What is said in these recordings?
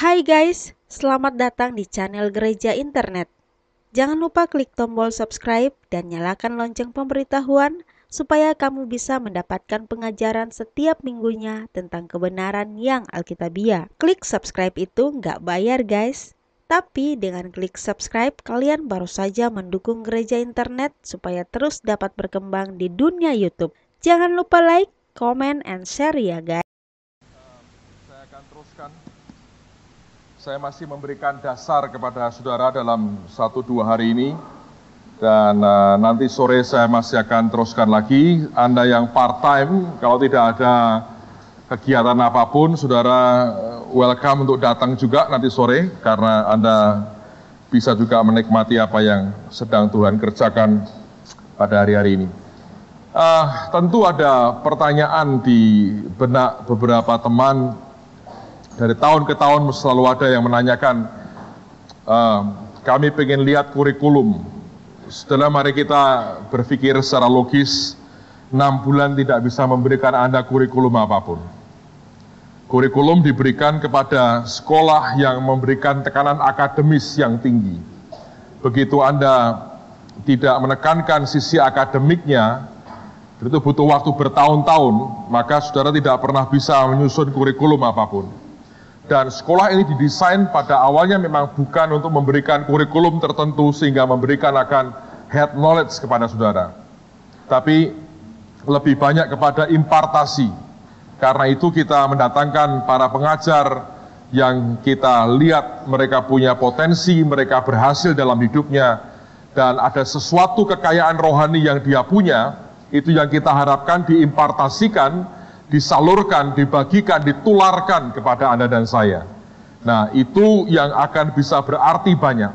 Hai guys, selamat datang di channel Gereja Internet. Jangan lupa klik tombol subscribe dan nyalakan lonceng pemberitahuan supaya kamu bisa mendapatkan pengajaran setiap minggunya tentang kebenaran yang alkitabiah. Klik subscribe itu nggak bayar guys. Tapi dengan klik subscribe, kalian baru saja mendukung Gereja Internet supaya terus dapat berkembang di dunia YouTube. Jangan lupa like, comment, and share ya guys. Saya akan teruskan. Saya masih memberikan dasar kepada saudara dalam 1-2 hari ini. Dan nanti sore saya masih akan teruskan lagi. Anda yang part-time, kalau tidak ada kegiatan apapun, saudara welcome untuk datang juga nanti sore. Karena Anda bisa juga menikmati apa yang sedang Tuhan kerjakan pada hari-hari ini. Tentu ada pertanyaan di benak beberapa teman. Dari tahun ke tahun selalu ada yang menanyakan, kami pengen lihat kurikulum. Setelah mari kita berpikir secara logis, 6 bulan tidak bisa memberikan Anda kurikulum apapun. Kurikulum diberikan kepada sekolah yang memberikan tekanan akademis yang tinggi. Begitu Anda tidak menekankan sisi akademiknya, itu butuh waktu bertahun-tahun, maka saudara tidak pernah bisa menyusun kurikulum apapun. Dan sekolah ini didesain pada awalnya memang bukan untuk memberikan kurikulum tertentu sehingga memberikan akan head knowledge kepada saudara. Tapi lebih banyak kepada impartasi. Karena itu kita mendatangkan para pengajar yang kita lihat mereka punya potensi, mereka berhasil dalam hidupnya, dan ada sesuatu kekayaan rohani yang dia punya, itu yang kita harapkan diimpartasikan, disalurkan, dibagikan, ditularkan kepada Anda dan saya. Nah, itu yang akan bisa berarti banyak.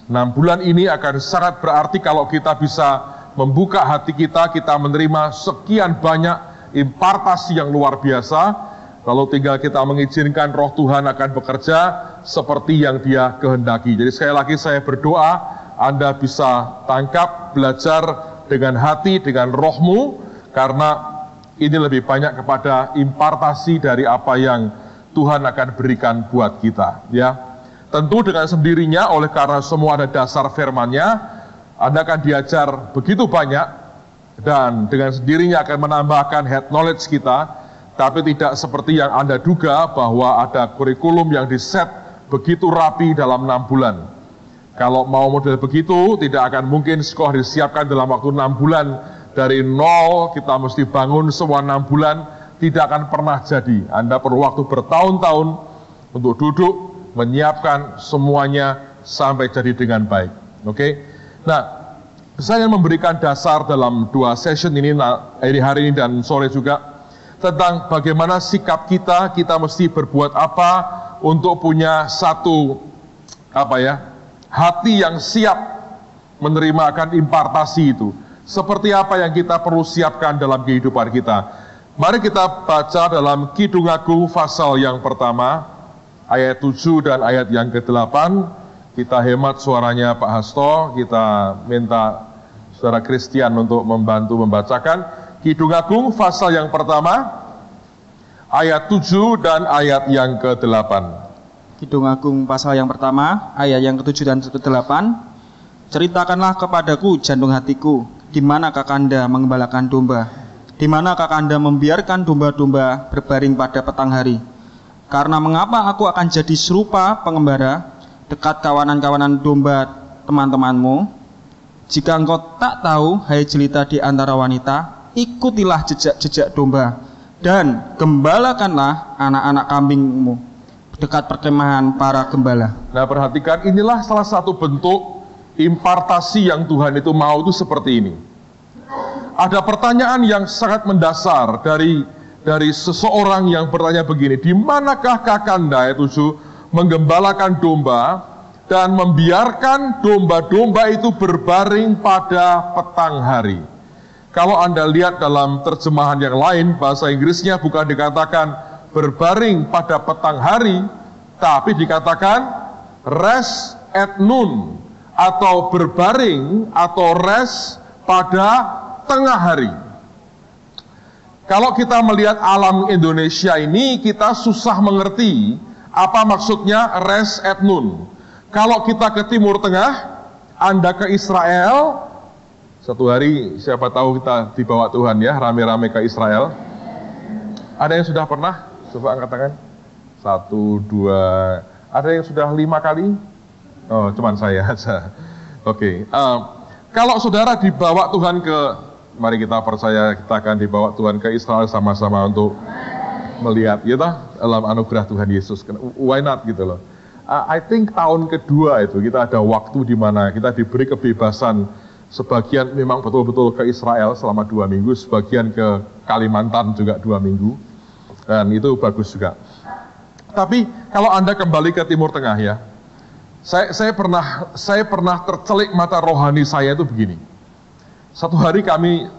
6 bulan ini akan sangat berarti kalau kita bisa membuka hati kita menerima sekian banyak impartasi yang luar biasa, lalu tinggal kita mengizinkan Roh Tuhan akan bekerja seperti yang Dia kehendaki. Jadi sekali lagi saya berdoa, Anda bisa tangkap, belajar dengan hati, dengan rohmu, karena ini lebih banyak kepada impartasi dari apa yang Tuhan akan berikan buat kita, ya. Tentu dengan sendirinya, oleh karena semua ada dasar firman-Nya, Anda akan diajar begitu banyak, dan dengan sendirinya akan menambahkan head knowledge kita, tapi tidak seperti yang Anda duga bahwa ada kurikulum yang diset begitu rapi dalam 6 bulan. Kalau mau model begitu, tidak akan mungkin sekolah disiapkan dalam waktu 6 bulan. Dari nol kita mesti bangun semua 6 bulan, tidak akan pernah jadi. Anda perlu waktu bertahun-tahun untuk duduk, menyiapkan semuanya sampai jadi dengan baik. Oke? Nah, saya memberikan dasar dalam 2 session ini, hari ini dan sore juga, tentang bagaimana sikap kita mesti berbuat apa untuk punya satu, hati yang siap menerima akan impartasi itu. Seperti apa yang kita perlu siapkan dalam kehidupan kita. Mari kita baca dalam Kidung Agung pasal yang pertama, ayat 7 dan ayat yang ke-8. Kita hemat suaranya Pak Hasto, kita minta saudara Christian untuk membantu membacakan. Kidung Agung pasal yang pertama, ayat 7 dan ayat yang ke-8. Kidung Agung pasal yang pertama, ayat yang ke-7 dan ke-8. Ceritakanlah kepadaku jantung hatiku, di mana Kakanda mengembalakan domba? Di mana Kakanda membiarkan domba-domba berbaring pada petang hari? Karena mengapa aku akan jadi serupa pengembara dekat kawanan-kawanan domba teman-temanmu? Jika engkau tak tahu, hai jelita di antara wanita, ikutilah jejak-jejak domba dan gembalakanlah anak-anak kambingmu dekat perkemahan para gembala. Nah, perhatikan, inilah salah satu bentuk impartasi yang Tuhan itu mau itu seperti ini. Ada pertanyaan yang sangat mendasar dari seseorang yang bertanya begini, di manakah Kakanda ayat 7 menggembalakan domba dan membiarkan domba-domba itu berbaring pada petang hari? Kalau Anda lihat dalam terjemahan yang lain, bahasa Inggrisnya bukan dikatakan berbaring pada petang hari, tapi dikatakan rest at noon, atau berbaring atau rest pada tengah hari. Kalau kita melihat alam Indonesia ini, kita susah mengerti Apa maksudnya res et nun? Kalau kita ke Timur Tengah, Anda ke Israel, satu hari siapa tahu kita dibawa Tuhan ya, rame-rame ke Israel. Ada yang sudah pernah? Coba angkat tangan. 1, 2, ada yang sudah 5 kali? Oh, cuman saya aja. Oke. Kalau saudara dibawa Tuhan ke, mari kita percaya kita akan dibawa Tuhan ke Israel sama-sama untuk melihat, ya toh, dalam anugerah Tuhan Yesus. Why not gitu loh. I think tahun kedua itu kita ada waktu di mana kita diberi kebebasan. Sebagian memang betul-betul ke Israel selama 2 minggu, sebagian ke Kalimantan juga 2 minggu, dan itu bagus juga. Tapi kalau Anda kembali ke Timur Tengah ya, saya pernah tercelik mata rohani saya itu begini. Satu hari kami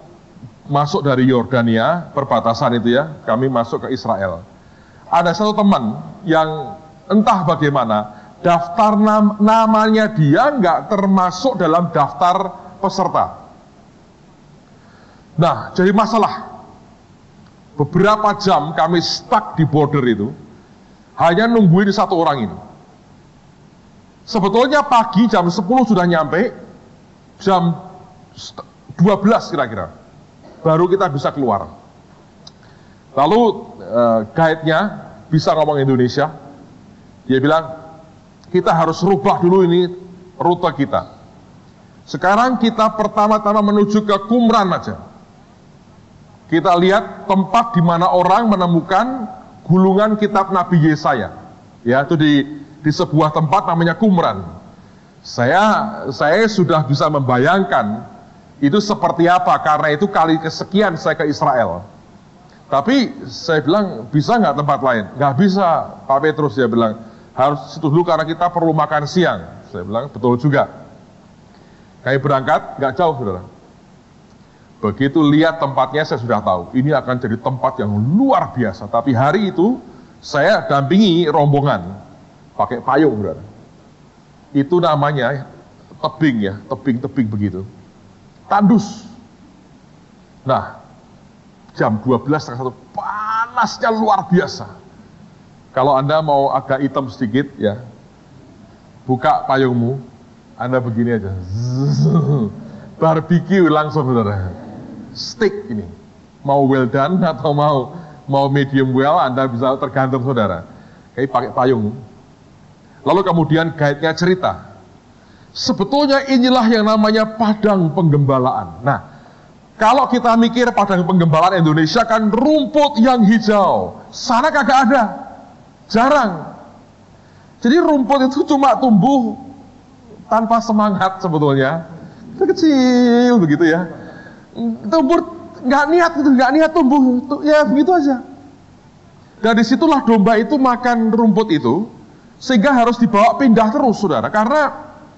masuk dari Yordania, perbatasan itu ya, kami masuk ke Israel. Ada satu teman yang entah bagaimana, daftar namanya dia nggak termasuk dalam daftar peserta. Nah, jadi masalah. Beberapa jam kami stuck di border itu, hanya nungguin satu orang ini. Sebetulnya pagi jam 10 sudah nyampe, jam 12 kira-kira, baru kita bisa keluar. Lalu guide-nya bisa ngomong Indonesia. Dia bilang, kita harus rubah dulu ini rute kita. Sekarang kita pertama-tama menuju ke Qumran aja. Kita lihat tempat di mana orang menemukan gulungan kitab Nabi Yesaya. Ya, itu di sebuah tempat namanya Qumran. Saya sudah bisa membayangkan itu seperti apa, karena itu kali kesekian saya ke Israel. Tapi saya bilang, bisa nggak tempat lain? Nggak bisa, Pak Petrus. Dia bilang, harus situ dulu karena kita perlu makan siang. Saya bilang, betul juga. Kami berangkat, nggak jauh saudara. Begitu lihat tempatnya saya sudah tahu, ini akan jadi tempat yang luar biasa. Tapi hari itu, saya dampingi rombongan, pakai payung saudara. Itu namanya tebing ya, tebing-tebing begitu. Tandus. Nah, jam 12:30, panasnya luar biasa. Kalau Anda mau agak hitam sedikit ya, buka payungmu, Anda begini aja. Barbecue langsung saudara. Steak ini. Mau well done atau mau medium well, Anda bisa tergantung saudara. Kayak pakai payung. Lalu kemudian guide-nya cerita. Sebetulnya inilah yang namanya padang penggembalaan. Nah, kalau kita mikir padang penggembalaan Indonesia kan rumput yang hijau. Sana kagak ada. Jarang. Jadi rumput itu cuma tumbuh tanpa semangat sebetulnya. Kecil begitu ya. Tumbuh nggak niat tumbuh, ya begitu aja. Dan disitulah domba itu makan rumput itu, sehingga harus dibawa pindah terus saudara, karena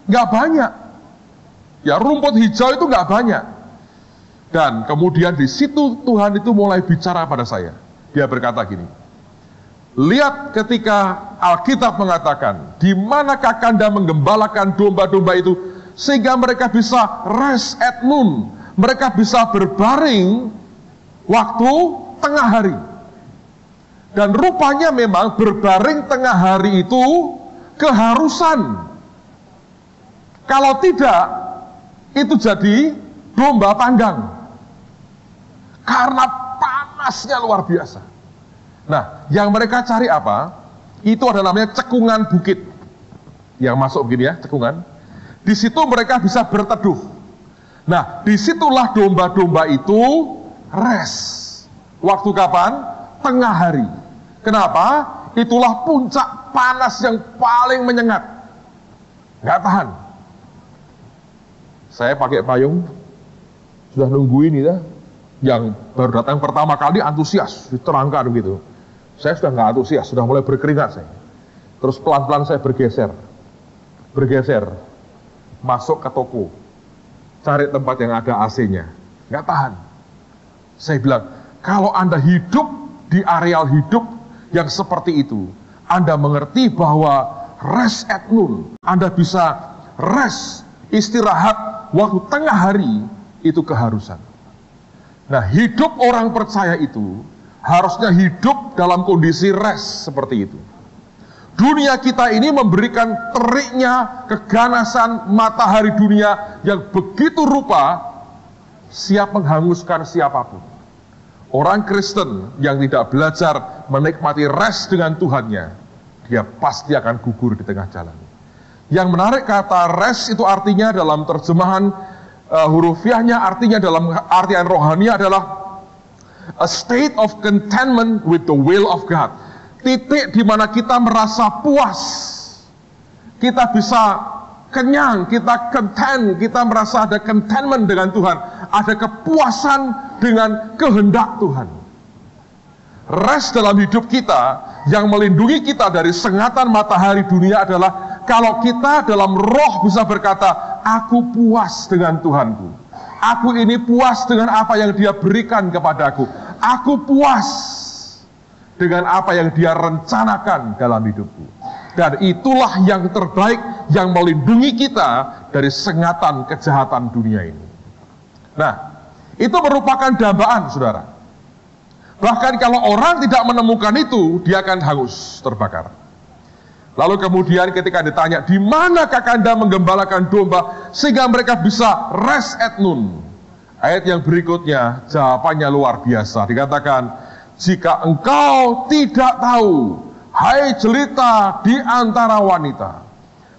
nggak banyak. Ya rumput hijau itu nggak banyak. Dan kemudian di situ Tuhan itu mulai bicara pada saya. Dia berkata gini, lihat ketika Alkitab mengatakan, di manakah Anda menggembalakan domba-domba itu, sehingga mereka bisa res et nun, mereka bisa berbaring waktu tengah hari. Dan rupanya memang berbaring tengah hari itu keharusan. Kalau tidak, itu jadi domba panggang. Karena panasnya luar biasa. Nah, yang mereka cari apa? Itu adalah namanya cekungan bukit. Yang masuk begini ya, cekungan. Di situ mereka bisa berteduh. Nah, disitulah domba-domba itu res. Waktu kapan? Tengah hari. Kenapa? Itulah puncak panas yang paling menyengat. Nggak tahan. Saya pakai payung, sudah nungguin ya. Yang baru datang pertama kali antusias, diterangkan begitu. Saya sudah nggak antusias, sudah mulai berkeringat saya. Terus pelan-pelan saya bergeser, masuk ke toko, cari tempat yang ada AC-nya, nggak tahan. Saya bilang, kalau Anda hidup di areal hidup yang seperti itu, Anda mengerti bahwa res et nun, Anda bisa res, istirahat waktu tengah hari, itu keharusan. Nah, hidup orang percaya itu harusnya hidup dalam kondisi res seperti itu. Dunia kita ini memberikan teriknya keganasan matahari dunia yang begitu rupa, siap menghanguskan siapapun. Orang Kristen yang tidak belajar menikmati rest dengan Tuhannya, dia pasti akan gugur di tengah jalan. Yang menarik, kata rest itu artinya dalam terjemahan hurufiahnya, artinya dalam artian rohani adalah a state of contentment with the will of God. Titik di mana kita merasa puas, kita bisa kenyang, kita content, kita merasa ada contentment dengan Tuhan, ada kepuasan dengan kehendak Tuhan. Rest dalam hidup kita yang melindungi kita dari sengatan matahari dunia adalah kalau kita dalam roh bisa berkata, aku puas dengan Tuhanku, aku ini puas dengan apa yang Dia berikan kepadaku, aku puas dengan apa yang Dia rencanakan dalam hidupku. Dan itulah yang terbaik yang melindungi kita dari sengatan kejahatan dunia ini. Nah, itu merupakan dambaan, saudara. Bahkan kalau orang tidak menemukan itu, dia akan hangus, terbakar. Lalu kemudian ketika ditanya, di mana Kakanda menggembalakan domba sehingga mereka bisa rest at noon? Ayat yang berikutnya, jawabannya luar biasa. Dikatakan, jika engkau tidak tahu, hai jelita di antara wanita.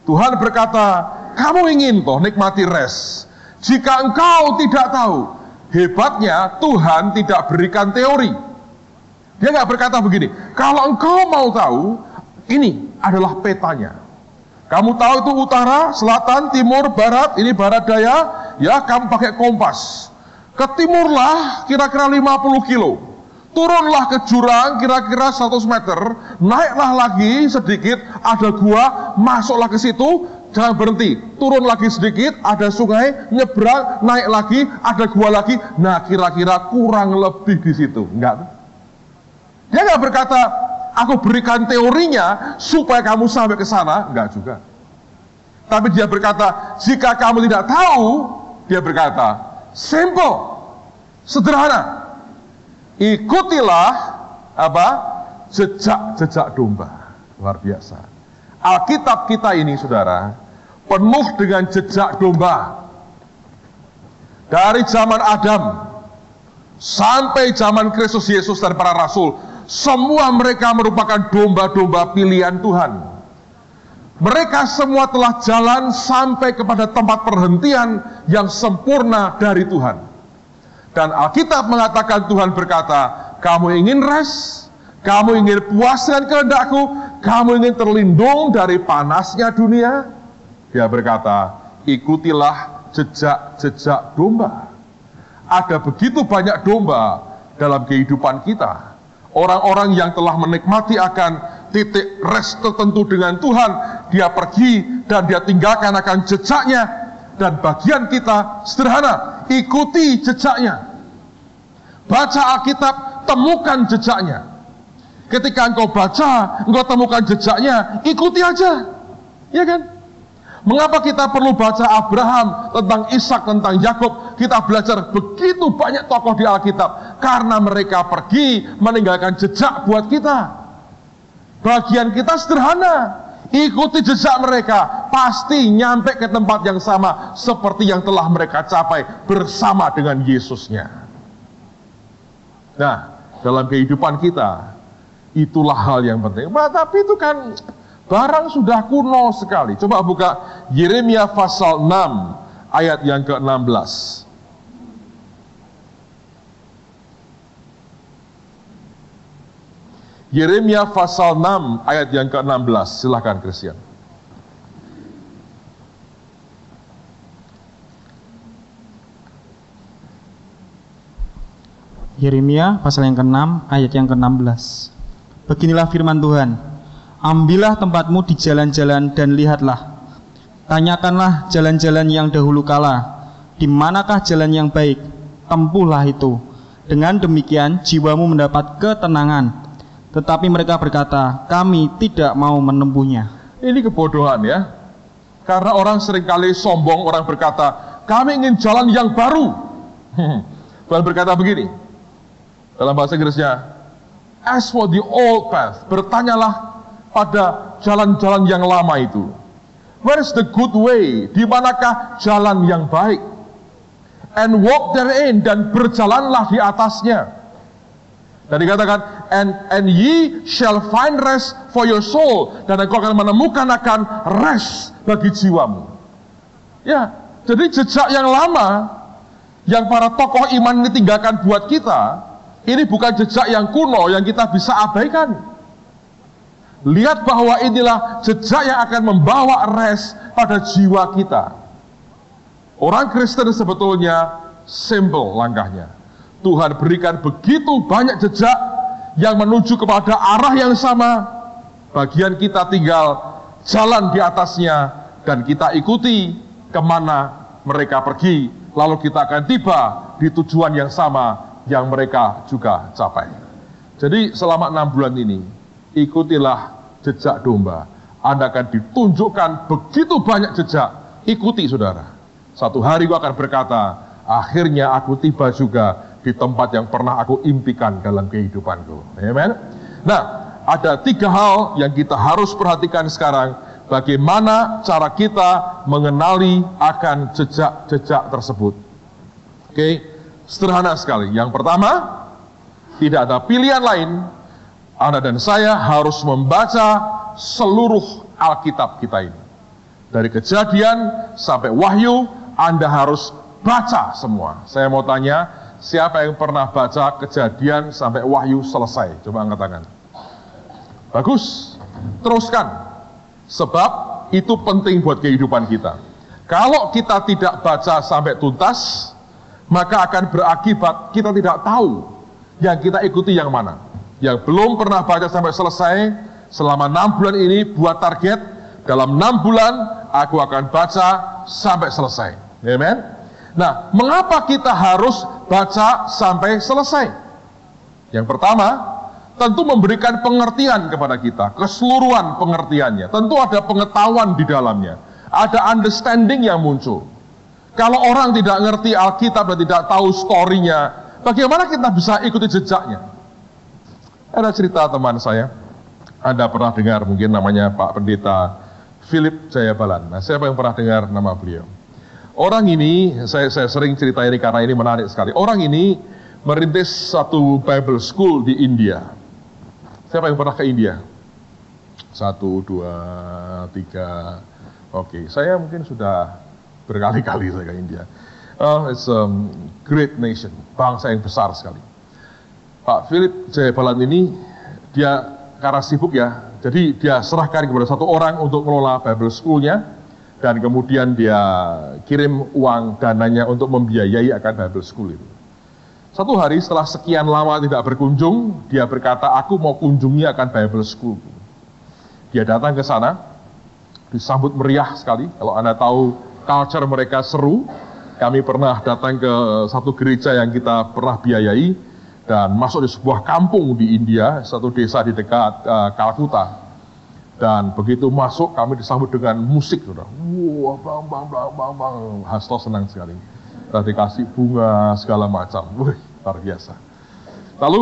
Tuhan berkata, kamu ingin toh nikmati rest. Jika engkau tidak tahu, hebatnya Tuhan tidak berikan teori. Dia nggak berkata begini, kalau engkau mau tahu, ini adalah petanya. Kamu tahu itu utara, selatan, timur, barat, ini barat daya, ya kamu pakai kompas. Ke timurlah kira-kira 50 kilo. Turunlah ke jurang kira-kira 100 meter, naiklah lagi sedikit, ada gua, masuklah ke situ, jangan berhenti, turun lagi sedikit, ada sungai, nyebrang, naik lagi, ada gua lagi, nah kira-kira kurang lebih di situ, enggak? Dia enggak berkata, aku berikan teorinya supaya kamu sampai ke sana, enggak juga. Tapi dia berkata, jika kamu tidak tahu, dia berkata, simple, sederhana. Ikutilah apa? Jejak-jejak domba. Luar biasa. Alkitab kita ini, saudara, penuh dengan jejak domba. Dari zaman Adam sampai zaman Kristus Yesus dan para rasul, semua mereka merupakan domba-domba pilihan Tuhan. Mereka semua telah jalan sampai kepada tempat perhentian yang sempurna dari Tuhan. Dan Alkitab mengatakan, Tuhan berkata, kamu ingin rest, kamu ingin puas dengan kehendakku, kamu ingin terlindung dari panasnya dunia. Dia berkata, ikutilah jejak-jejak domba. Ada begitu banyak domba dalam kehidupan kita. Orang-orang yang telah menikmati akan titik rest tertentu dengan Tuhan, dia pergi dan dia tinggalkan akan jejaknya. Dan bagian kita sederhana, ikuti jejaknya. Baca Alkitab, temukan jejaknya. Ketika engkau baca, engkau temukan jejaknya, ikuti aja. Ya kan? Mengapa kita perlu baca Abraham, tentang Ishak, tentang Yakub? Kita belajar begitu banyak tokoh di Alkitab. Karena mereka pergi meninggalkan jejak buat kita. Bagian kita sederhana. Ikuti jejak mereka, pasti nyampe ke tempat yang sama seperti yang telah mereka capai bersama dengan Yesusnya. Nah, dalam kehidupan kita, itulah hal yang penting. Tapi itu kan barang sudah kuno sekali. Coba buka Yeremia pasal 6 ayat yang ke-16. Yeremia pasal 6 ayat yang ke-16. Silakan Christian. Yeremia pasal yang ke-6 ayat yang ke-16. Beginilah firman Tuhan. Ambillah tempatmu di jalan-jalan dan lihatlah. Tanyakanlah jalan-jalan yang dahulu kala, di manakah jalan yang baik? Tempuhlah itu. Dengan demikian jiwamu mendapat ketenangan. Tetapi mereka berkata, kami tidak mau menempuhnya. Ini kebodohan ya. Karena orang seringkali sombong, orang berkata, kami ingin jalan yang baru. Tuhan berkata begini, dalam bahasa Inggrisnya, as for the old path, bertanyalah pada jalan-jalan yang lama itu? Where is the good way? Di manakah jalan yang baik? And walk therein, dan berjalanlah di atasnya. Dan dikatakan, and ye shall find rest for your soul, dan engkau akan menemukan akan rest bagi jiwamu. Ya, jadi jejak yang lama yang para tokoh iman ini tinggalkan buat kita, ini bukan jejak yang kuno yang kita bisa abaikan. Lihat bahwa inilah jejak yang akan membawa rest pada jiwa kita. Orang Kristen sebetulnya simple langkahnya. Tuhan berikan begitu banyak jejak yang menuju kepada arah yang sama. Bagian kita tinggal jalan di atasnya dan kita ikuti kemana mereka pergi. Lalu kita akan tiba di tujuan yang sama yang mereka juga capai. Jadi selama 6 bulan ini, ikutilah jejak domba. Anda akan ditunjukkan begitu banyak jejak. Ikuti saudara. Satu hari aku akan berkata, akhirnya aku tiba juga di tempat yang pernah aku impikan dalam kehidupanku. Amen. Nah, ada 3 hal yang kita harus perhatikan sekarang. Bagaimana cara kita mengenali akan jejak-jejak tersebut. Oke, sederhana sekali. Yang pertama, tidak ada pilihan lain. Anda dan saya harus membaca seluruh Alkitab kita ini. Dari Kejadian sampai Wahyu, Anda harus baca semua. Saya mau tanya, siapa yang pernah baca Kejadian sampai Wahyu selesai? Coba angkat tangan. Bagus, teruskan. Sebab itu penting buat kehidupan kita. Kalau kita tidak baca sampai tuntas, maka akan berakibat kita tidak tahu yang kita ikuti yang mana. Yang belum pernah baca sampai selesai, selama 6 bulan ini buat target, dalam 6 bulan aku akan baca sampai selesai. Amen. Nah, mengapa kita harus baca sampai selesai? Yang pertama, tentu memberikan pengertian kepada kita, keseluruhan pengertiannya. Tentu ada pengetahuan di dalamnya, ada understanding yang muncul. Kalau orang tidak ngerti Alkitab dan tidak tahu story-nya, bagaimana kita bisa ikuti jejaknya? Ada cerita teman saya, Anda pernah dengar mungkin namanya Pak Pendeta Philip Jayabalan. Nah, siapa yang pernah dengar nama beliau? Orang ini, saya sering cerita ini karena ini menarik sekali. Orang ini merintis satu Bible School di India. Siapa yang pernah ke India? 1, 2, 3. Oke, saya mungkin sudah berkali-kali saya ke India. It's a great nation, bangsa yang besar sekali. Pak Philip Jayabalan ini, dia karena sibuk ya, jadi dia serahkan kepada satu orang untuk mengelola Bible School-nya, dan kemudian dia kirim uang dananya untuk membiayai akan Bible School itu. Satu hari setelah sekian lama tidak berkunjung, dia berkata, aku mau kunjungi akan Bible School. Dia datang ke sana, disambut meriah sekali. Kalau Anda tahu culture mereka seru, kami pernah datang ke satu gereja yang kita pernah biayai, dan masuk di sebuah kampung di India, satu desa di dekat Kalkuta. Dan begitu masuk, kami disambut dengan musik, saudara. Wah, bang. Hasto senang sekali. Kita dikasih bunga segala macam. Wih, luar biasa. Lalu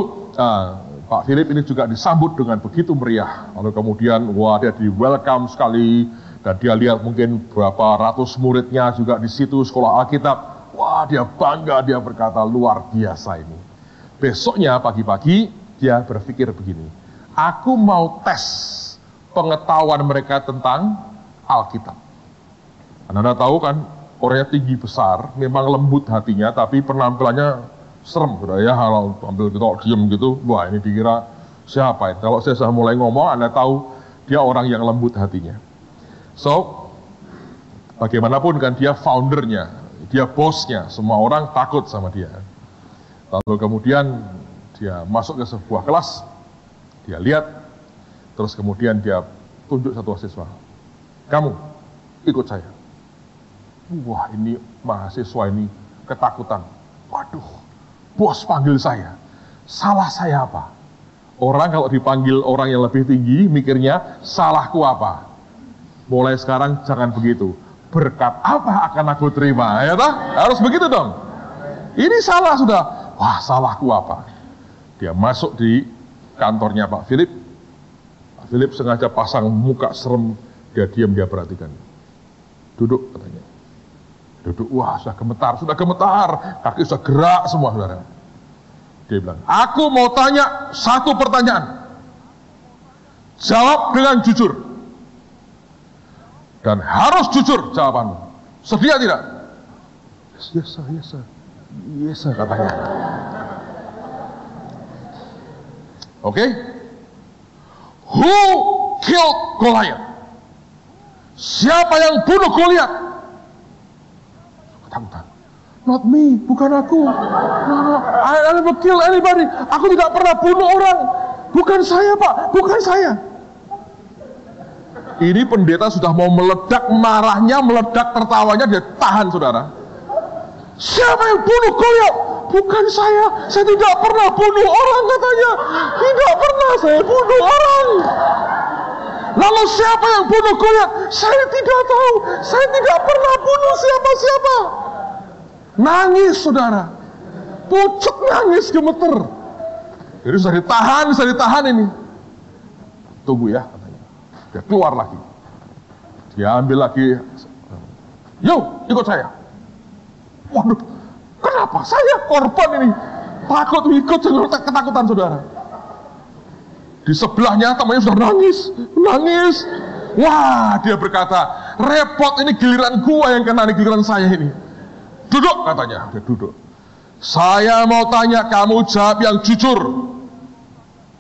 Pak Philip ini juga disambut dengan begitu meriah. Lalu kemudian, wah, dia di welcome sekali. Dan dia lihat mungkin berapa ratus muridnya juga di situ sekolah Alkitab. Wah, dia bangga, dia berkata luar biasa ini. Besoknya pagi-pagi dia berpikir begini, aku mau tes pengetahuan mereka tentang Alkitab. Anda tahu kan, orangnya tinggi besar, memang lembut hatinya, tapi penampilannya serem, ya. Kalau ambil kita diem gitu, wah ini dikira siapa? Kalau saya sudah mulai ngomong, Anda tahu dia orang yang lembut hatinya. So, bagaimanapun kan dia foundernya, dia bosnya, semua orang takut sama dia. Lalu kemudian dia masuk ke sebuah kelas, dia lihat, terus kemudian dia tunjuk satu siswa, kamu ikut saya. Wah, ini mahasiswa ini ketakutan. Waduh, bos panggil saya, salah saya apa? Orang kalau dipanggil orang yang lebih tinggi, mikirnya salahku apa? Mulai sekarang jangan begitu. Berkat apa akan aku terima? Ya toh? Harus begitu dong. Ini salah sudah. Wah, salahku apa? Dia masuk di kantornya Pak Philip. Philip sengaja pasang muka serem, dia diam, dia perhatikan. Duduk, katanya. Duduk, wah sudah gemetar, kaki sudah gerak semua, saudara. Dia bilang, aku mau tanya satu pertanyaan. Jawab dengan jujur. Dan harus jujur jawabanmu. Sedia tidak? Yes sir, katanya. Oke? Who killed Goliath? Siapa yang bunuh Goliath? Ketakutan. Not me, bukan aku. No, I never kill anybody. Aku tidak pernah bunuh orang. Bukan saya, Pak, bukan saya. Ini pendeta sudah mau meledak, marahnya meledak, tertawanya dia tahan, saudara. Siapa yang bunuh Goliath? Bukan saya tidak pernah bunuh orang, katanya. Tidak pernah saya bunuh orang. Lalu siapa yang bunuh Goliath? Saya tidak tahu, saya tidak pernah bunuh siapa-siapa. Nangis, saudara. Pucuk nangis, gemeter. Jadi sudah ditahan ini. Tunggu ya, katanya. Dia keluar lagi. Dia ambil lagi. Yuk, ikut saya. Waduh, kenapa saya korban ini? Takut ikut, ketakutan, saudara. Di sebelahnya temannya sudah nangis. Wah, dia berkata, repot ini, giliran gua yang kena, giliran saya ini. Duduk, katanya. Dia duduk. Saya mau tanya, kamu jawab yang jujur.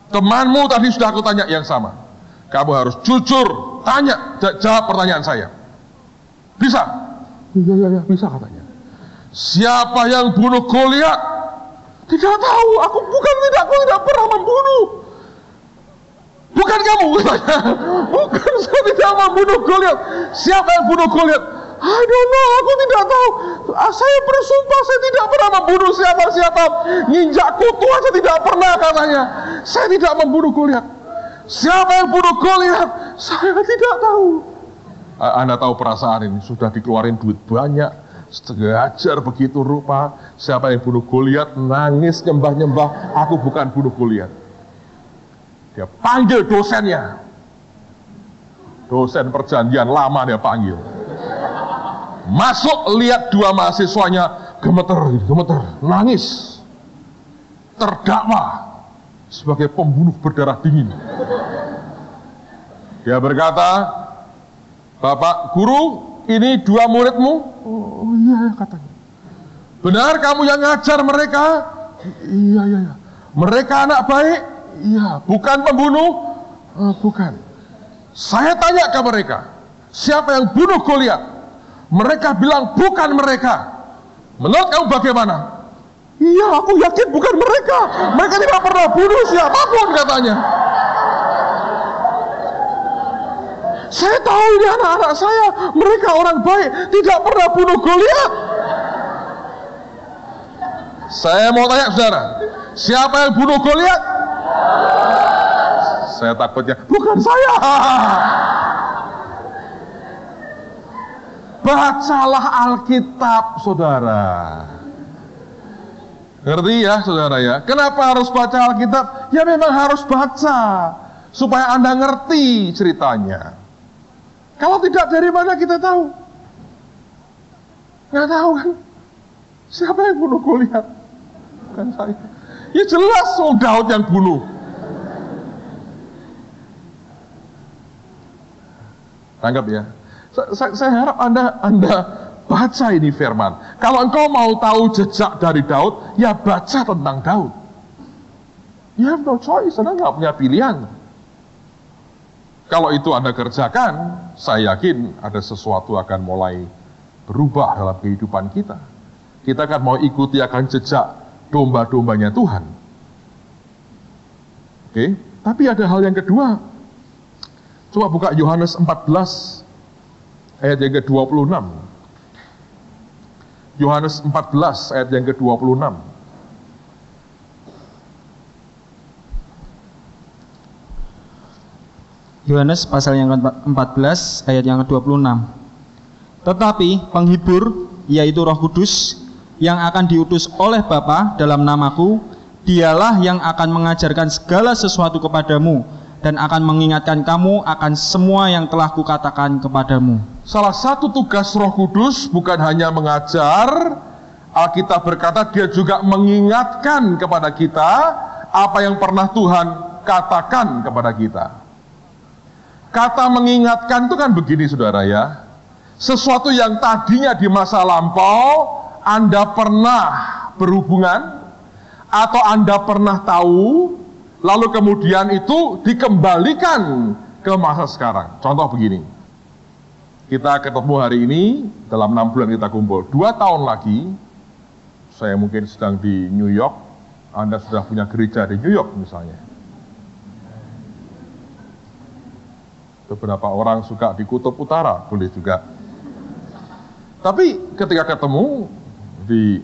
Temanmu tadi sudah aku tanya yang sama. Kamu harus jujur, tanya, jawab pertanyaan saya. Bisa? Iya, bisa, katanya. Siapa yang bunuh Goliath? Tidak tahu, aku tidak pernah membunuh. Bukan kamu, katanya. Bukan, saya tidak membunuh Goliath. Siapa yang bunuh Goliath? I don't know, aku tidak tahu. Saya bersumpah saya tidak pernah membunuh siapa-siapa. Nginjak kutu aja tidak pernah, katanya. Saya tidak membunuh Goliath. Siapa yang bunuh Goliath? Saya tidak tahu. Anda tahu perasaan ini, sudah dikeluarin duit banyak, sejajar begitu rupa. Siapa yang bunuh Goliath? Nangis, nyembah-nyembah, aku bukan bunuh Goliath. Dia panggil dosennya. Dosen perjanjian lama dia panggil. Masuk, lihat dua mahasiswanya gemeter, nangis. Terdakwa sebagai pembunuh berdarah dingin. Dia berkata, Bapak Guru, ini dua muridmu? Oh iya, katanya. Benar kamu yang ngajar mereka? Iya. Mereka anak baik? Iya. Bukan pembunuh? Bukan. Saya tanya ke mereka, siapa yang bunuh Goliath? Mereka bilang bukan mereka. Menurut kamu bagaimana? Iya, aku yakin bukan mereka. Mereka tidak pernah bunuh siapapun, katanya. Saya tahu ini anak-anak saya, mereka orang baik, tidak pernah bunuh Goliath. Saya mau tanya, saudara, siapa yang bunuh Goliath? Saya takutnya, bukan saya. Bacalah Alkitab, saudara. Ngerti ya, saudara ya? Kenapa harus baca Alkitab? Ya memang harus baca, supaya Anda ngerti ceritanya. Kalau tidak, dari mana kita tahu? Nggak tahu kan? Siapa yang bunuh Goliath? Bukan saya. Ya jelas Daud yang bunuh. Tanggap ya. Saya harap Anda baca ini firman. Kalau engkau mau tahu jejak dari Daud, ya baca tentang Daud. You have no choice, Anda nggak punya pilihan. Kalau itu Anda kerjakan, saya yakin ada sesuatu akan mulai berubah dalam kehidupan kita. Kita akan mau ikuti akan jejak domba-dombanya Tuhan. Oke, tapi ada hal yang kedua. Coba buka Yohanes 14 ayat yang ke-26. Yohanes 14 ayat yang ke-26. Yohanes pasal yang ke-14 ayat yang ke-26. Tetapi penghibur, yaitu Roh Kudus, yang akan diutus oleh Bapa dalam namaku, dialah yang akan mengajarkan segala sesuatu kepadamu dan akan mengingatkan kamu akan semua yang telah kukatakan kepadamu. Salah satu tugas Roh Kudus bukan hanya mengajar, Alkitab berkata dia juga mengingatkan kepada kita apa yang pernah Tuhan katakan kepada kita. Kata mengingatkan itu kan begini saudara ya, sesuatu yang tadinya di masa lampau Anda pernah berhubungan atau Anda pernah tahu, lalu kemudian itu dikembalikan ke masa sekarang. Contoh begini, kita ketemu hari ini, dalam 6 bulan kita kumpul, 2 tahun lagi, saya mungkin sedang di New York, Anda sudah punya gereja di New York misalnya. Beberapa orang suka di Kutub Utara, boleh juga. Tapi ketika ketemu di